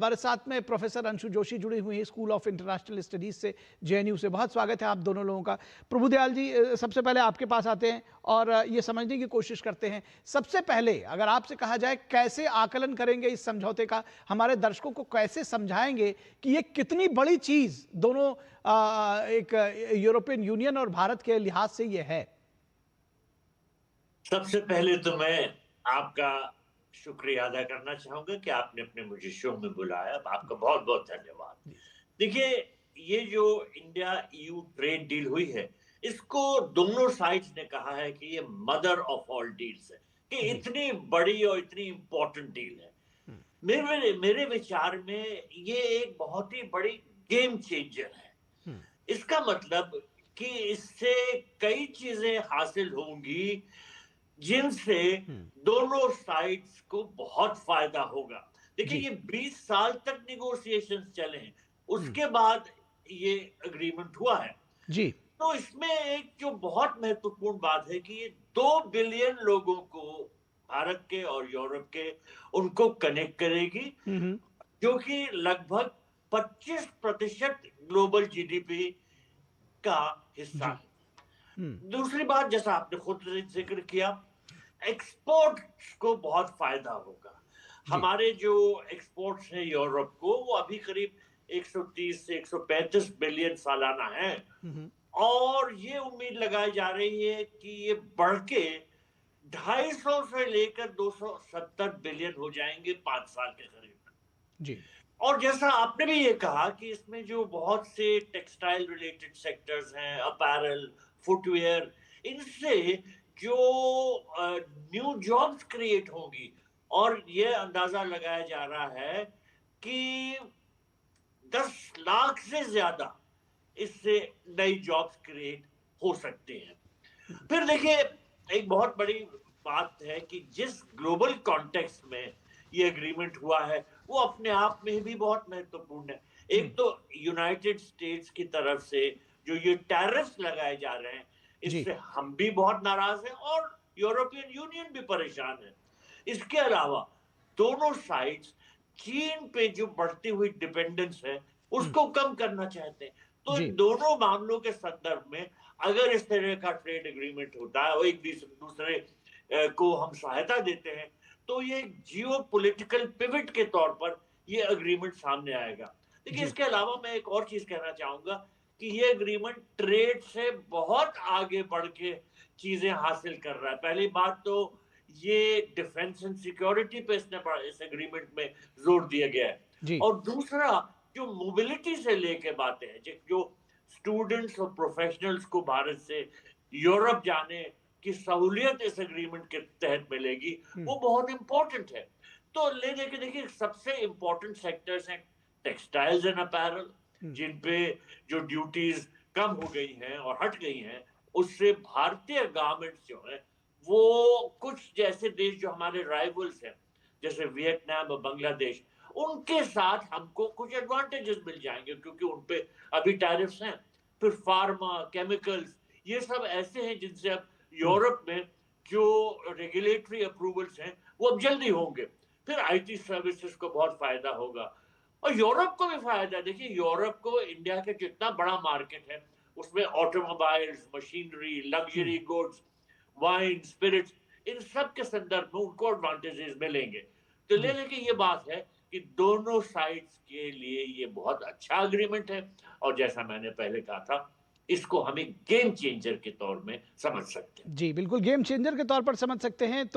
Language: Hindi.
हमारे साथ में प्रोफेसर अंशु जोशी जुड़ी हुई हैं स्कूल ऑफ इंटरनेशनल स्टडीज से, जेएनयू से। बहुत स्वागत है आप दोनों लोगों का। प्रभुदयाल जी, सबसे पहले आपके पास आते हैं और ये समझने की कोशिश करते हैं। सबसे पहले अगर आपसे कहा जाए कैसे आकलन करेंगे इस समझौते का, हमारे दर्शकों को कैसे समझाएंगे कि ये कितनी बड़ी चीज दोनों एक यूरोपियन यूनियन और भारत के लिहाज से ये है। सबसे पहले तो मैं आपका शुक्रिया अदा करना चाहूंगा कि आपने अपने मुझे शो में बुलाया। आपका बहुत बहुत धन्यवाद। देखिए, ये जो इंडिया ईयू ट्रेड डील हुई है, इसको दोनों साइड्स ने कहा है कि ये मदर ऑफ ऑल डील्स है, कि इतनी बड़ी और इतनी इंपॉर्टेंट डील है। मेरे मेरे विचार में ये एक बहुत ही बड़ी गेम चेंजर है। इसका मतलब कि इससे कई चीजें हासिल होंगी जिनसे दोनों साइड्स को बहुत फायदा होगा। देखिए, ये 20 साल तक निगोशिएशंस चले हैं, उसके बाद ये अग्रीमेंट हुआ है। जी। तो इसमें एक जो बहुत महत्वपूर्ण बात है कि ये 2 बिलियन लोगों को, भारत के और यूरोप के, उनको कनेक्ट करेगी, जो कि लगभग 25% ग्लोबल जीडीपी का हिस्सा है। दूसरी बात, जैसा आपने खुद जिक्र किया, एक्सपोर्ट को बहुत फायदा होगा। हमारे जो एक्सपोर्ट्स हैं यूरोप को, वो अभी करीब 130 से 135 बिलियन सालाना है, और ये उम्मीद लगाई जा रही है कि ये बढ़ के 250 से लेकर 270 बिलियन हो जाएंगे 5 साल के करीब। जी। और जैसा आपने भी ये कहा कि इसमें जो बहुत से टेक्सटाइल रिलेटेड सेक्टर्स हैं, अपैरल, फुटवेयर, इनसे जो न्यू जॉब्स क्रिएट होंगी, और ये अंदाजा लगाया जा रहा है कि 10 लाख से ज्यादा इससे नई जॉब्स क्रिएट हो सकते हैं। फिर देखिए, एक बहुत बड़ी बात है कि जिस ग्लोबल कॉन्टेक्स्ट में ये एग्रीमेंट हुआ है, वो अपने आप में भी बहुत महत्वपूर्ण है। एक तो यूनाइटेड स्टेट्स की तरफ से जो ये टैरिफ्स लगाए जा रहे हैं, इससे हम भी बहुत नाराज हैं और यूरोपियन यूनियन भी परेशान है। इसके अलावा दोनों साइड्स चीन पे जो बढ़ती हुई डिपेंडेंस है, उसको कम करना चाहते हैं। तो इन दोनों मामलों के संदर्भ में अगर इस तरह का ट्रेड एग्रीमेंट होता है और एक दूसरे को हम सहायता देते हैं, तो ये जियो पॉलिटिकल पिवट के तौर पर ये अग्रीमेंट सामने आएगा। देखिए, इसके अलावा मैं एक और चीज कहना चाहूंगा कि ये एग्रीमेंट ट्रेड से बहुत आगे बढ़ के चीजें हासिल कर रहा है। पहली बात तो ये डिफेंस एंड सिक्योरिटी पे इस एग्रीमेंट में जोर दिया गया है, और दूसरा जो मोबिलिटी से लेके बातें हैं, जो स्टूडेंट्स और प्रोफेशनल्स को भारत से यूरोप जाने की सहूलियत इस एग्रीमेंट के तहत मिलेगी, वो बहुत इंपॉर्टेंट है। तो ले लेके देखिए, सबसे इंपॉर्टेंट सेक्टर्स हैं टेक्सटाइल्स एंड अपैरल, जिन पे जो ड्यूटीज कम हो गई हैं और हट गई हैं, उससे भारतीय गारमेंट्स जो है, वो कुछ जैसे देश जो हमारे राइवल्स हैं, जैसे वियतनाम और बांग्लादेश, उनके साथ हमको कुछ एडवांटेजेस मिल जाएंगे, क्योंकि उन पे अभी टैरिफ्स हैं। फिर फार्मा, केमिकल्स, ये सब ऐसे हैं जिनसे अब यूरोप में जो रेगुलेटरी अप्रूवल्स हैं, वो अब जल्दी होंगे। फिर आईटी सर्विसेज को बहुत फायदा होगा, और यूरोप को भी फायदा। देखिए, यूरोप को इंडिया के जितना बड़ा मार्केट है, उसमें automobiles, machinery, luxury goods, wine, spirits, इन सब के संदर्भ में उनको एडवांटेजेस मिलेंगे। तो ले लेके ये बात है कि दोनों साइड्स के लिए ये बहुत अच्छा अग्रीमेंट है, और जैसा मैंने पहले कहा था, इसको हम एक गेम चेंजर के तौर में समझ सकते हैं। जी बिल्कुल, गेम चेंजर के तौर पर समझ सकते हैं। तो